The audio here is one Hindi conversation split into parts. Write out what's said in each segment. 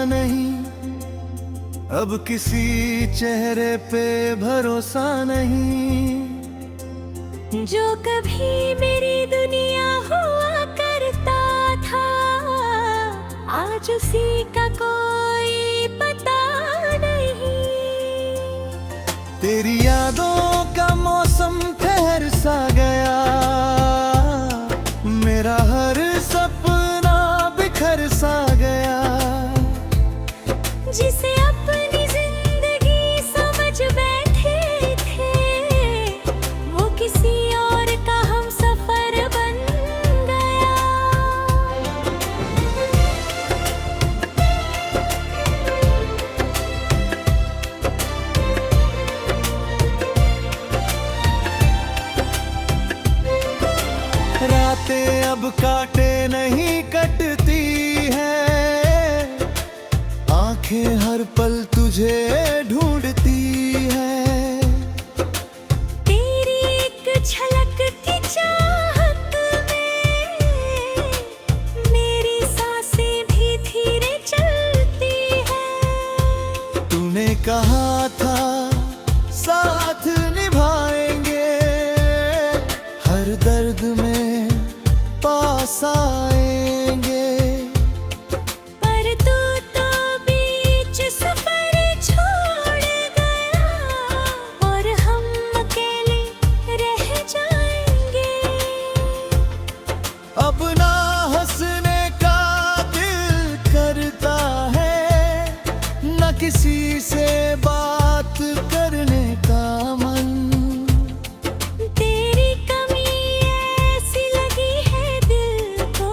नहीं, अब किसी चेहरे पे भरोसा नहीं। जो कभी मेरी दुनिया हुआ करता था, आज उसी का कोई पता नहीं। तेरी यादों का मौसम ठहर सा गया, मेरा हर सपना बिखर सा गया। जिसे अपनी जिंदगी समझ बैठे थे, वो किसी और का हम सफर बन गया। रातें अब काटे नहीं कटती है, आंखें हर पल तुझे ढूंढती है। तेरी एक झलक की चाहत में मेरी सांसें भी धीरे चलती है। तूने कहा था साथ निभाएंगे, हर दर्द में पास आएंगे। पर तू तो बीच सफर छोड़ गया, और हम अकेले रह जाएंगे। अब ना हंसने का दिल करता है, न किसी से बात करने का मन। तेरी कमी ऐसी लगी है दिल को,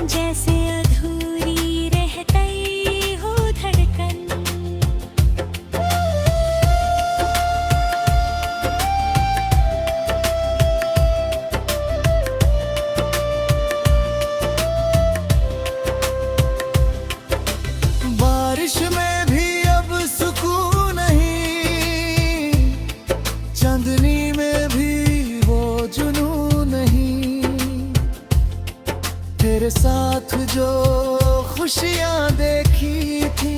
जैसे अधूरी रह गई हो धड़कन। बारिश में भी अब सुकून नहीं, चांदनी में भी वो जुनून नहीं। तेरे साथ जो खुशियां देखी थी,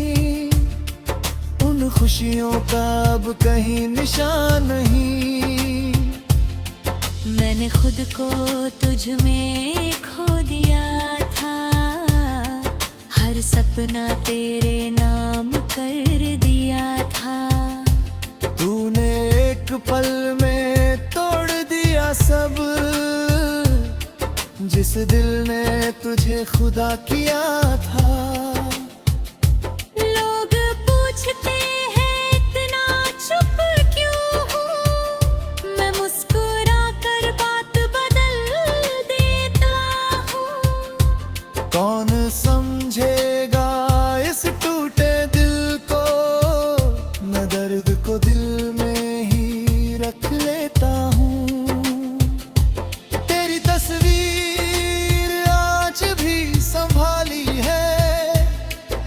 उन खुशियों का अब कहीं निशान नहीं। मैंने खुद को तुझ में खो दिया था, हर सपना तेरे नाम कर दिया था। तूने एक पल में तोड़ दिया सब, जिस दिल ने तुझे खुदा किया था। लोग पूछते हैं इतना चुप क्यों हूँ, मैं मुस्कुरा कर बात बदल देता हूँ। कौन समझेगा इस टूटे दिल को, मैं दर्द को दिल में ही रख लेता हूँ। तेरी तस्वीर आज भी संभाली है,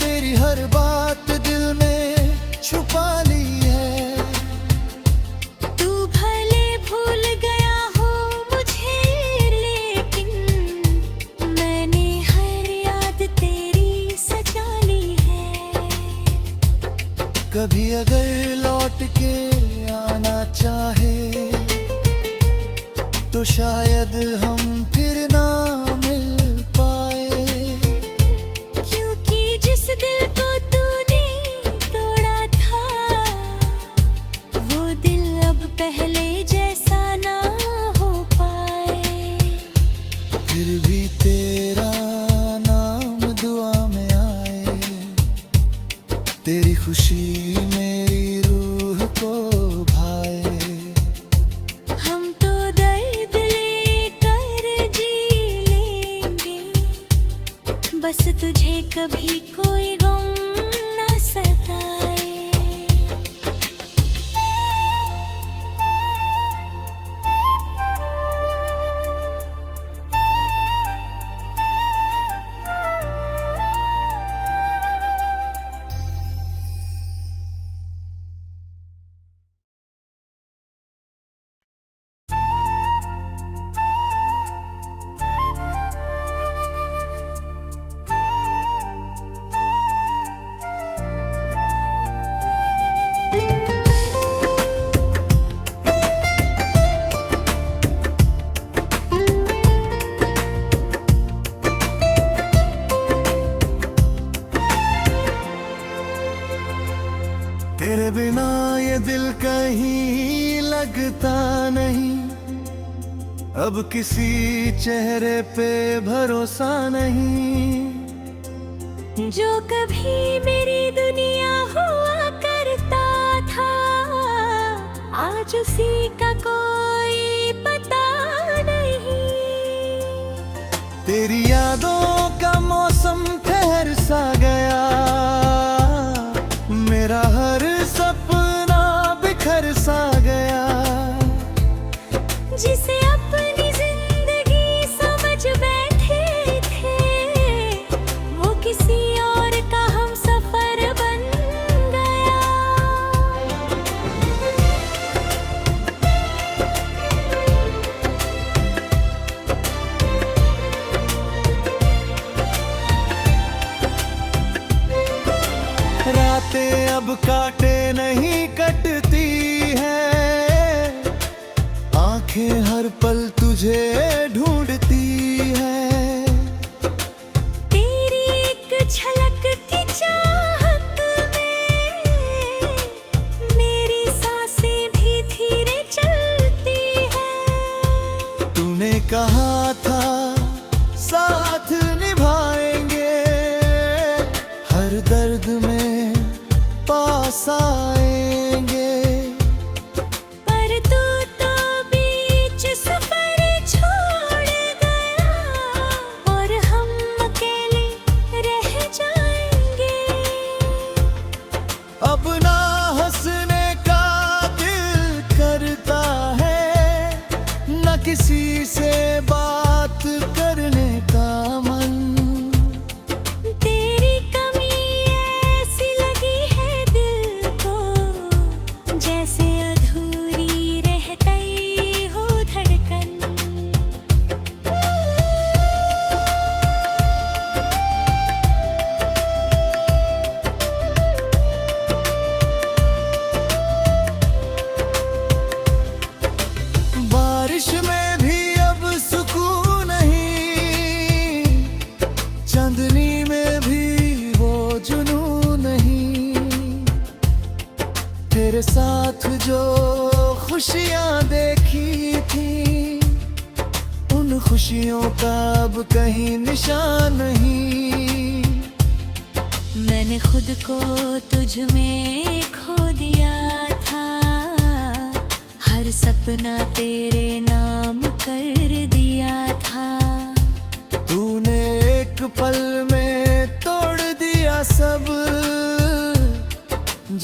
तेरी हर बात दिल में छुपा ली है। तू भले भूल गया हो मुझे, लेकिन मैंने हर याद तेरी सजा ली है। कभी अगर लौट के आना चाहे, तो शायद हम फिर ना मिल पाए। क्योंकि जिस दिल को तूने तोड़ा था, वो दिल अब पहले जैसा ना हो पाए। फिर भी तेरा नाम दुआ में आए, तेरी खुशी मेरी रूह को भाए। हम तो दर्द लेकर जी लेंगे, बस तुझे कभी कोई गम न सताए। तेरे बिना ये दिल कहीं लगता नहीं, अब किसी चेहरे पे भरोसा नहीं। जो कभी मेरी दुनिया हुआ करता था, आज उसी का कोई पता नहीं। तेरी यादों का मौसम ठहर सा गया, मेरा हर सपना बिखर सा गया। जिसे अपनी जिंदगी समझ बैठे थे, वो किसी और का हम सफर बन गया। रातें अब काटे नहीं कटती है, आंखें हर पल तुझे ढूंढती है। तेरी एक झलक की चाहत में मेरी सांसें भी धीरे चलती है। तूने कहा था साथ निभाएंगे, हर दर्द में पास आएंगे। पर तू तो बीच सफर छोड़ गया, और हम अकेले रह जाएंगे। अब ना हंसने का दिल करता है, न किसी से बात करने का मन। तेरी कमी ऐसी लगी है दिल को, जैसे अधूरी रह गई हो धड़कन। बारिश में भी अब सुकून नहीं, चांदनी में भी वो जुनून नहीं। तेरे साथ जो खुशियां देखी थी, उन खुशियों का अब कहीं निशान नहीं। मैंने खुद को तुझ में खो दिया था, हर सपना तेरे नाम कर दिया था। तूने एक पल में तोड़ दिया सब,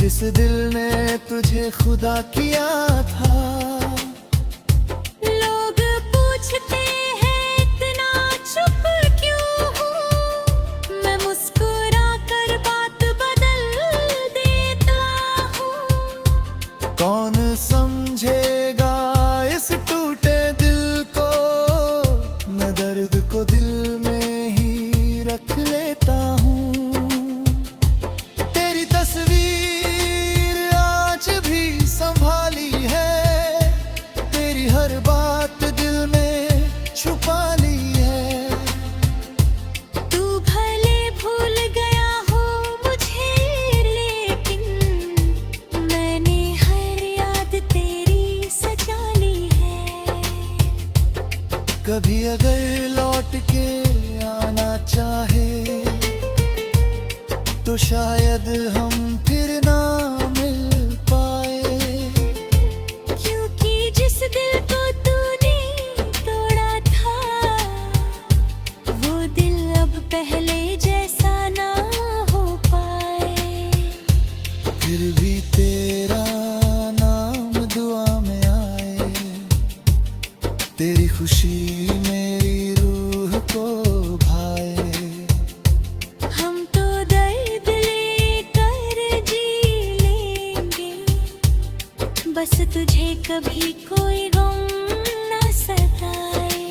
जिस दिल ने तुझे खुदा किया था। लोग पूछते हैं इतना चुप क्यों हूँ, मैं मुस्कुरा कर बात बदल देता हूँ। कौन समझेगा इस टूटे दिल को, मैं दर्द को दिल में ही रख लेता हूँ। तेरी तस्वीर आज भी संभाली है, तेरी हर बात दिल में छुपा ली है। तू भले भूल गया हो मुझे, लेकिन मैंने हर याद तेरी सजा ली है। कभी अगर लौट के आना चाहे, तो शायद हम फिर ना मिल पाए। क्योंकि जिस दिल को तूने तोड़ा था, वो दिल अब पहले जैसा ना हो पाए। फिर भी तेरा नाम दुआ में आए, तेरी खुशी मेरी रूह को भाए। हम तो दर्द लेकर जी लेंगे, बस तुझे कभी कोई गम ना सताए।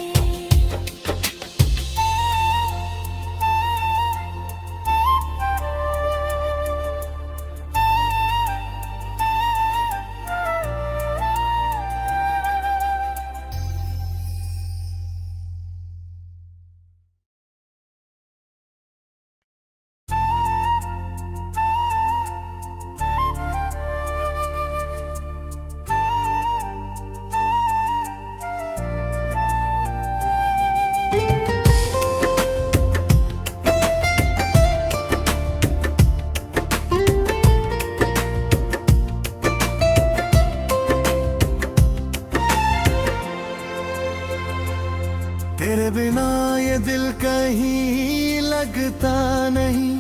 दिखता नहीं,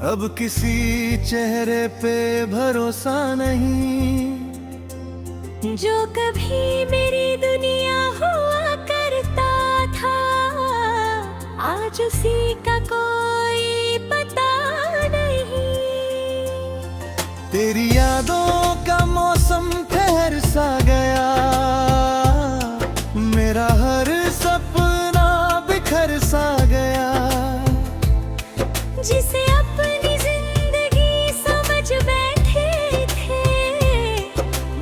अब किसी चेहरे पे भरोसा नहीं। जो कभी मेरी दुनिया हुआ करता था, आज उसी का कोई पता नहीं। तेरी यादों का मौसम ठहर सा गया, मेरा हर सपना बिखर सा गया। जिसे अपनी जिंदगी समझ बैठे थे,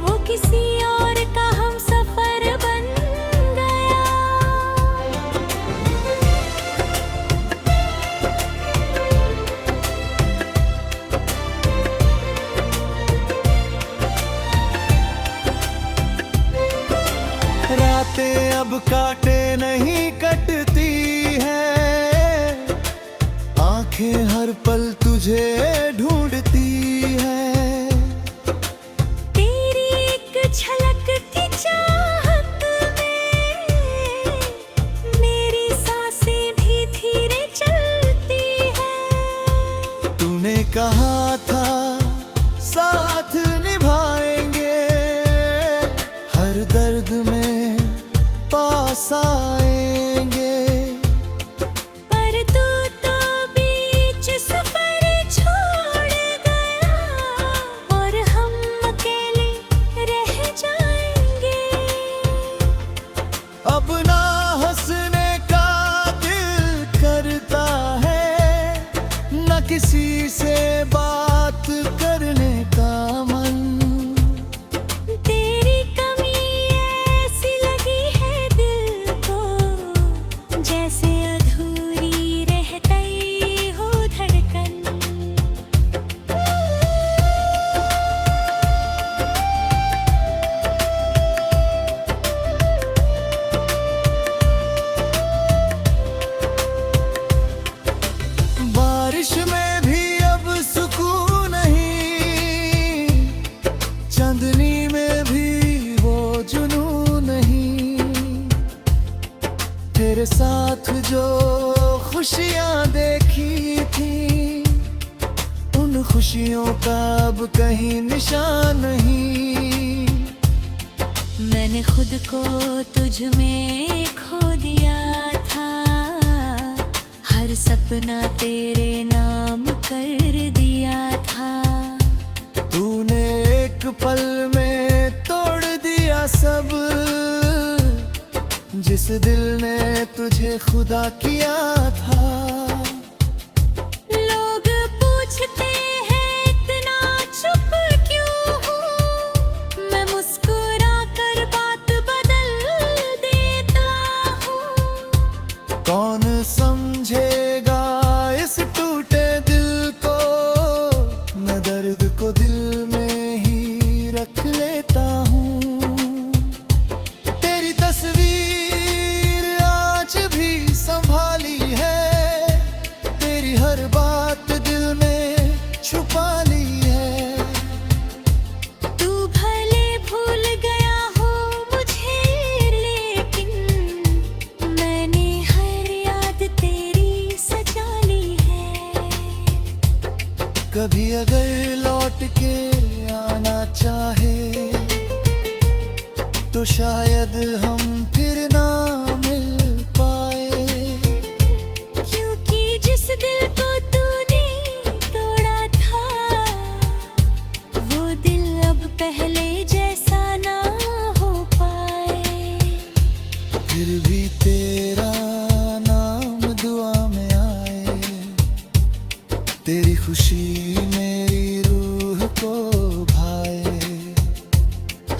वो किसी और का हम सफर बन गया। रातें अब काटे नहीं कटती है, आंखें हर पल तुझे ढूंढती है। तेरी एक झलक की चाहत में मेरी सांसें भी धीरे चलती है। तूने कहा था साथ निभाएंगे, हर दर्द में पास आएंगे। पर तू तो बीच सफर छोड़ गया, और हम अकेले रह जाएंगे। अब ना हंसने का दिल करता है, न किसी से बात करने का मन। तेरी कमी ऐसी लगी है दिल को, जैसे अधूरी रहती हो धड़कन। बारिश में भी अब सुकून नहीं, चांदनी में भी वो जुनून नहीं। तेरे साथ जो खुशियां देखी थी, उन खुशियों का अब कहीं निशान नहीं। मैंने खुद को तुझ में खो दिया था, हर सपना तेरे नाम कर दिया था। तूने एक पल में तोड़ दिया सब, जिस दिल ने तुझे खुदा किया था। लोग पूछते हैं इतना चुप क्यों हूँ, मैं मुस्कुरा कर बात बदल देता हूँ। कौन समझेगा इस टूटे दिल को, मैं दर्द को दिल में ही रख लेता हूँ। तेरी तस्वीर आज भी संभाली है, तेरी हर बात दिल में छुपा ली है। तू भले भूल गया हो मुझे, लेकिन मैंने हर याद तेरी सजा ली है। कभी अगर लौट के आना चाहे, तो शायद हम फिर ना मिल पाए। क्योंकि जिस दिल को तूने तोड़ा था, वो दिल अब पहले जैसा ना हो पाए। फिर भी तेरा नाम दुआ में आए, तेरी खुशी मेरी रूह को भाए।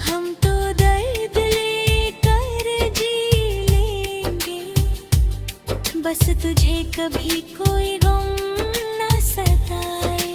हम तो दर्द लेकर जी लेंगे, बस तुझे कभी कोई गम न सताए।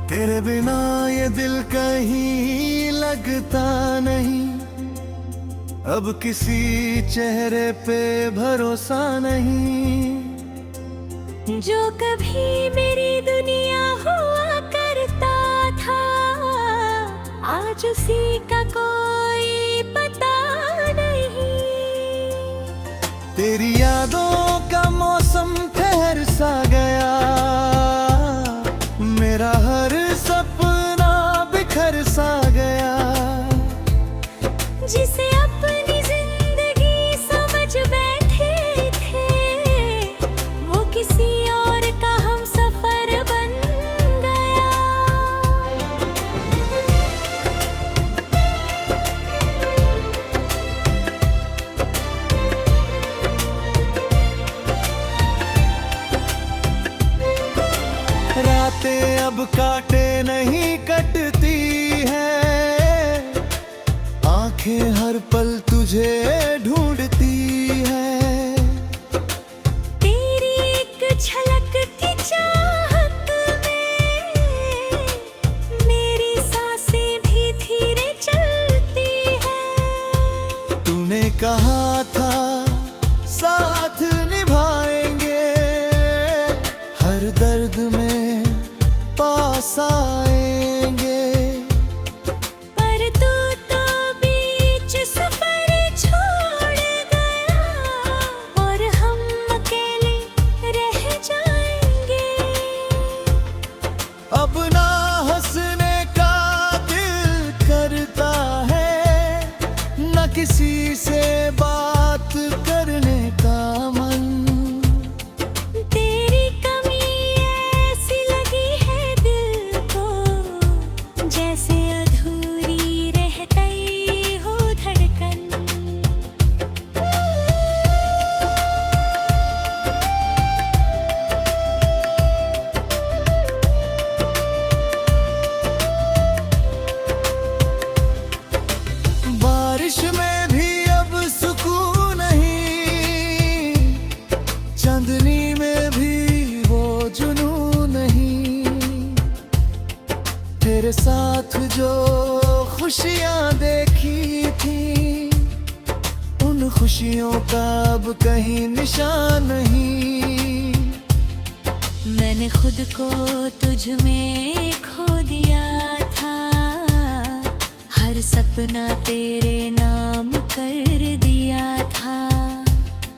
तेरे बिना ये दिल कहीं लगता नहीं, अब किसी चेहरे पे भरोसा नहीं। जो कभी मेरी दुनिया हुआ करता था, आज उसी का कोई पता नहीं। तेरी यादों का मौसम ठहर सा गया, मेरा हर सपना बिखर सा गया। जिसे अपनी जिंदगी समझ बैठे थे, वो किसी और का हम सफर बन गया। रातें अब काटे नहीं कटती है, आंखें हर पल तुझे ढूंढती है। तेरी एक झलक की चाहत में मेरी सांसें भी धीरे चलती है। तूने कहा था साथ निभाएंगे, हर दर्द में पास आएंगे। पर तू तो बीच सफर छोड़ गया, और हम अकेले रह जाएंगे। अब ना हंसने का दिल करता है, न किसी से बात करने का मन। तेरी कमी ऐसी लगी है दिल को, जैसे अधूरी रह गई हो धड़कन। बारिश में भी अब सुकून नहीं, चांदनी में भी वो जुनून नहीं। तेरे साथ जो खुशियां देखी थी, उन खुशियों का अब कहीं निशान नहीं। मैंने खुद को तुझ में खो दिया था, हर सपना तेरे नाम कर दिया था।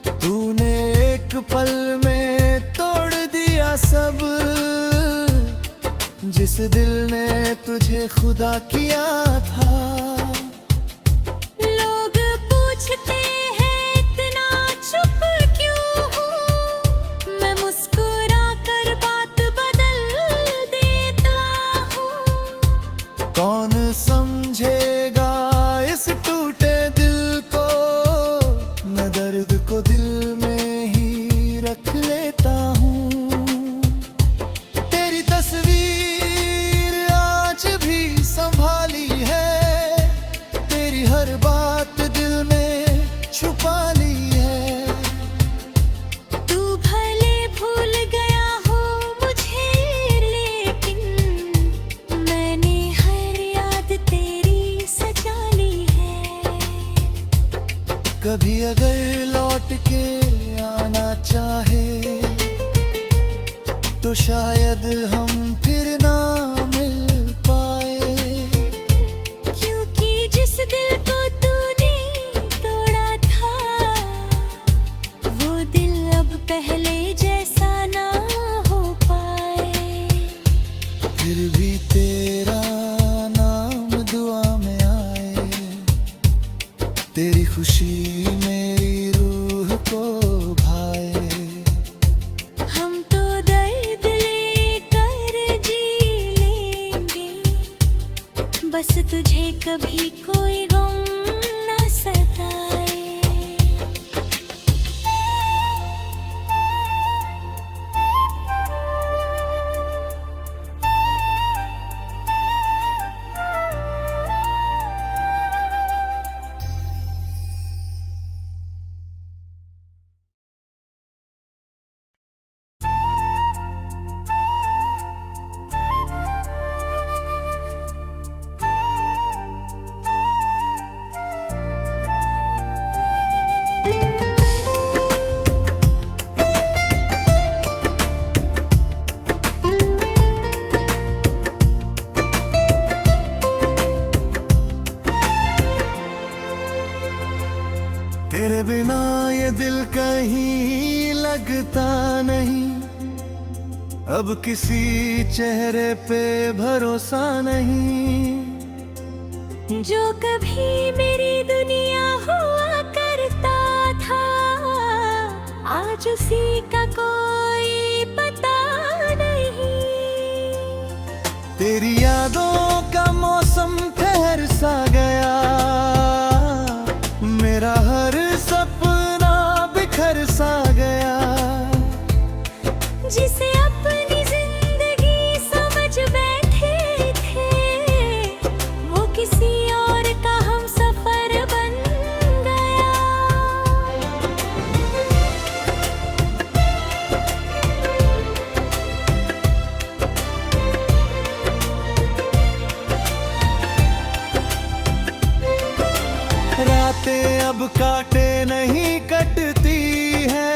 तूने एक पल में तोड़ दिया सब, जिस दिल ने तुझे खुदा किया था। लोग पूछते हैं इतना चुप क्यों हूँ, मैं मुस्कुरा कर बात बदल देता हूँ। कौन समझेगा इस टूटे दिल को, मैं दर्द को दिल में ही रख लेता हूँ। तेरी तस्वीर आज भी संभाली है, तेरी हर बात दिल में छुपा ली है। तू भले भूल गया हो मुझे, लेकिन मैंने हर याद तेरी सजा ली है। कभी अगर लौट के आना चाहे, तो शायद हम फिर ना मिल पाए। क्योंकि जिस दिल को तूने तोड़ा था, वो दिल अब पहले जैसा ना हो पाए। फिर भी तेरा नाम दुआ में आए, तेरी खुशी मेरी रूह को भाए। हम तो दर्द लेकर जी लेंगे, बस तुझे कभी कोई गम न सताए। लगता नहीं, अब किसी चेहरे पे भरोसा नहीं। जो कभी मेरी दुनिया हुआ करता था, आज उसी का कोई पता नहीं। तेरी यादों का मौसम ठहर सा गया, मेरा हर सपना बिखर सा गया। जिसे अपनी जिंदगी समझ बैठे थे, वो किसी और का हम सफर बन गया। रातें अब काटे नहीं कटती है,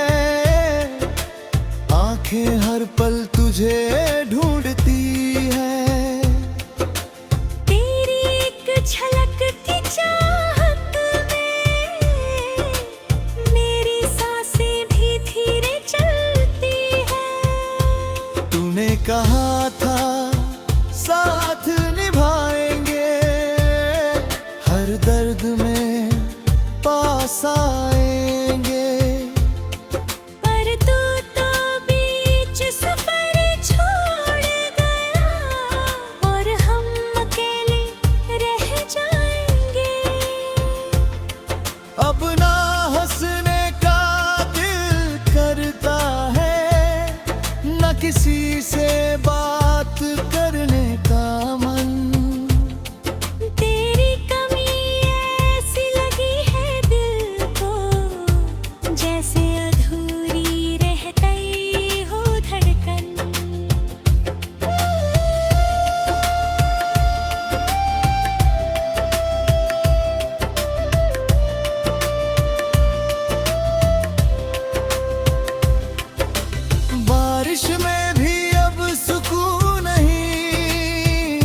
आंखें हर पल तुझे ढूंढती है। तेरी एक झलक की चाहत में मेरी सांसें भी धीरे चलती है। तूने कहा था साथ निभाएंगे, हर दर्द में पास आएंगे। पर तू तो बीच सफर छोड़ गया, और हम अकेले रह जाएंगे। अब ना हंसने का दिल करता है, न किसी से बात करने का मन। तेरी कमी ऐसी लगी है दिल को, जैसे अधूरी रह गई हो धड़कन। बारिश में भी अब सुकून नहीं,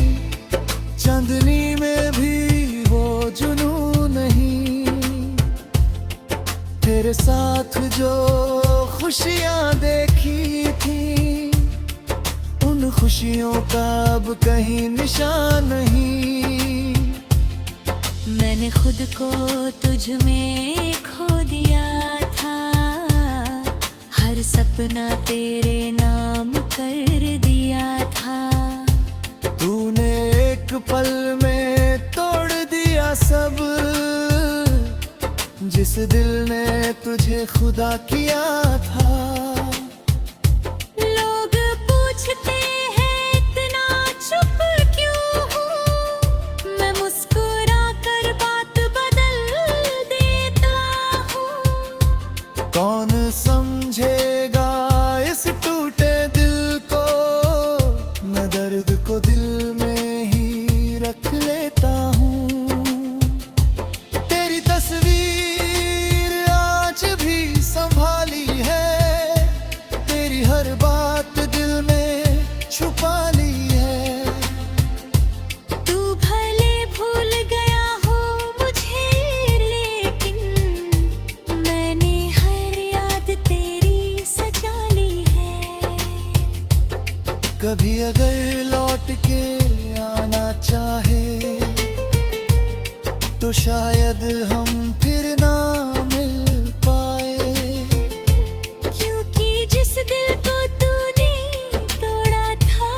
चांदनी में भी वो जुनून नहीं। तेरे साथ जो खुशियां देखी थी, उन खुशियों का अब कहीं निशान नहीं। मैंने खुद को तुझ में खो दिया था, हर सपना तेरे नाम कर दिया था। तूने एक पल में तोड़ दिया सब, जिस दिल ने तुझे खुदा किया था। लोग पूछते हैं इतना चुप क्यों हूँ, मैं मुस्कुरा कर बात बदल देता हूँ। कौन समझेगा इस टूटे दिल को, मैं दर्द को दिल में ही रख लेता हूँ। तेरी तस्वीर आज भी संभाली है, तेरी हर बात दिल में छुपा ली है। तू भले भूल गया हो मुझे, लेकिन मैंने हर याद तेरी सजा ली है। कभी अगर लौट के आना चाहे, तो शायद हम फिर ना मिल पाए। क्योंकि जिस दिल को तूने तोड़ा था,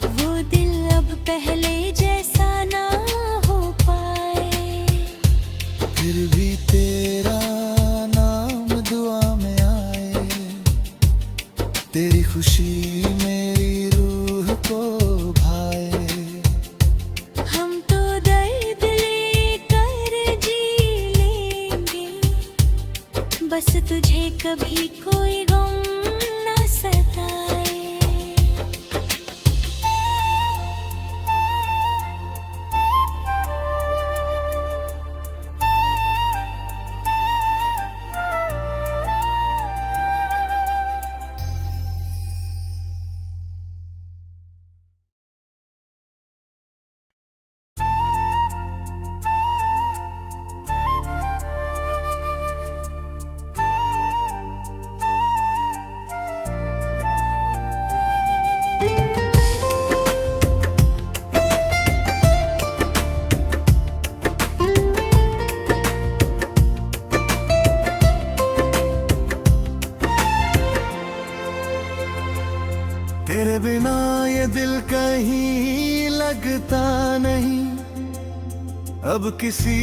वो दिल अब पहले जैसा ना हो पाए। फिर भी तेरा नाम दुआ में आए, तेरी खुशी मेरी रूह को भाए। हम तो दर्द लेकर जी लेंगे, बस तुझे कभी कोई गम न सताए। तेरे बिना ये दिल कहीं लगता नहीं, अब किसी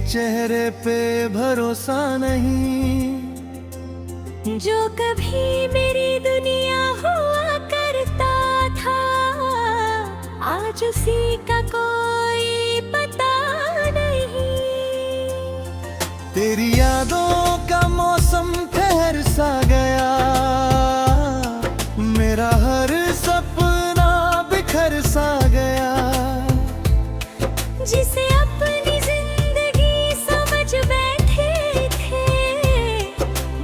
चेहरे पे भरोसा नहीं। जो कभी मेरी दुनिया हुआ करता था, आज उसी का कोई पता नहीं। तेरी यादों का मौसम ठहर सा गया, मेरा हर सपना बिखर सा गया। जिसे अपनी जिंदगी समझ बैठे थे,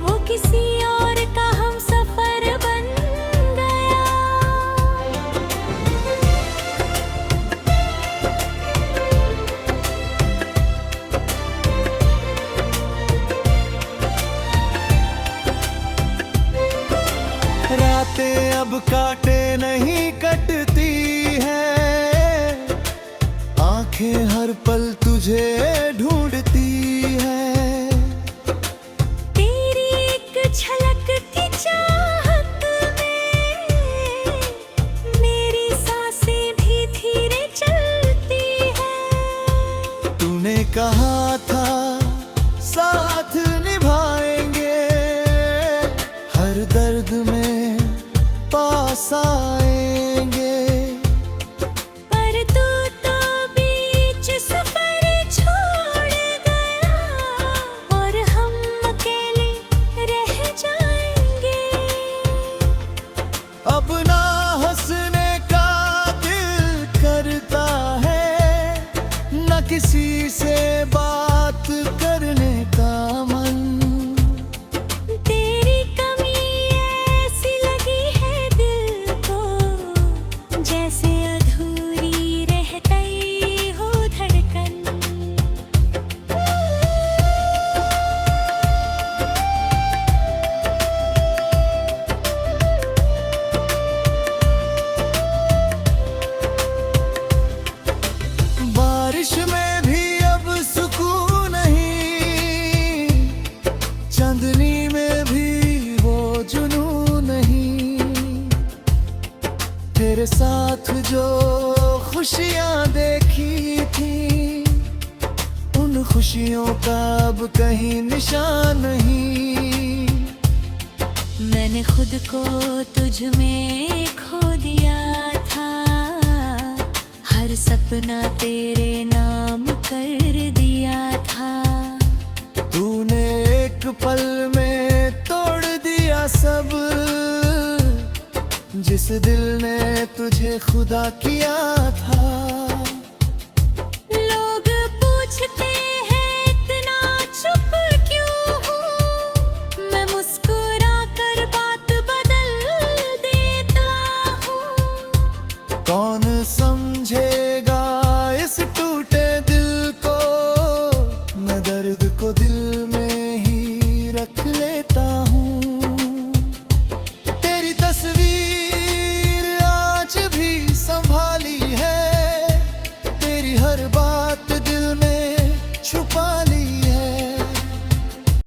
वो किसी और का हम सफर बन गया। रातें अब काटे नहीं कटती है, आंखें हर पल तुझे ढूंढती है। तेरी एक झलक की चाहत में मेरी सांसें भी धीरे चलती है। तूने कहा था साथ निभाएंगे, हर दर्द में पास आएंगे। पर तू तो बीच सफर छोड़ गया, और हम अकेले रह जाएंगे। अब ना हंसने का दिल करता है, न किसी से बात करने का मन। तेरी कमी ऐसी लगी है दिल को, जैसे अधूरी रहती हो धड़कन। बारिश में भी अब सुकून नहीं, चांदनी में भी वो जुनून नहीं। तेरे साथ जो खुशियां देखी थी, उन खुशियों का अब कहीं निशान नहीं। मैंने खुद को तुझ में खो दिया था, हर सपना तेरे नाम कर दिया था। तूने एक पल में तोड़ दिया सब, जिस दिल ने तुझे खुदा किया था।